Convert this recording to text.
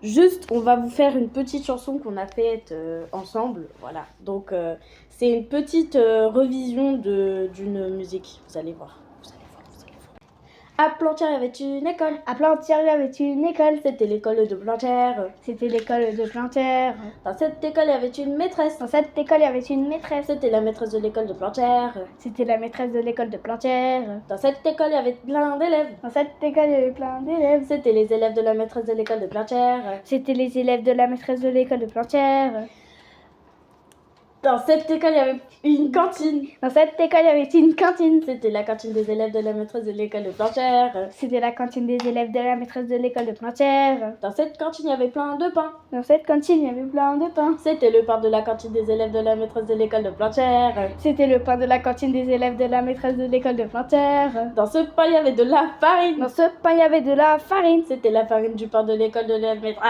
Juste, on va vous faire une petite chanson qu'on a faite ensemble. Voilà. Donc, c'est une petite revision d'une musique. Vous allez voir. À Plantière, il y avait une école. À Plantière, il y avait une école. C'était l'école de Plantière. C'était l'école de Plantière. Dans cette école, il y avait une maîtresse. Dans cette école, il y avait une maîtresse. C'était la maîtresse de l'école de Plantière. C'était la maîtresse de l'école de Plantière. Dans cette école, il y avait plein d'élèves. Dans cette école, il y avait plein d'élèves. C'était les élèves de la maîtresse de l'école de Plantière. C'était les élèves de la maîtresse de l'école de Plantière. Dans cette école, il y avait une cantine. Dans cette école, il y avait une cantine. C'était la cantine des élèves de la maîtresse de l'école de Plantière. C'était la cantine des élèves de la maîtresse de l'école de Plantière. Dans cette cantine, il y avait plein de pain. Dans cette cantine, il y avait plein de pain. C'était le pain de la cantine des élèves de la maîtresse de l'école de Plantière. C'était le pain de la cantine des élèves de la maîtresse de l'école de Plantière. Dans ce pain, il y avait de la farine. Dans ce pain, il y avait de la farine. C'était la farine du pain de l'école de la maîtresse.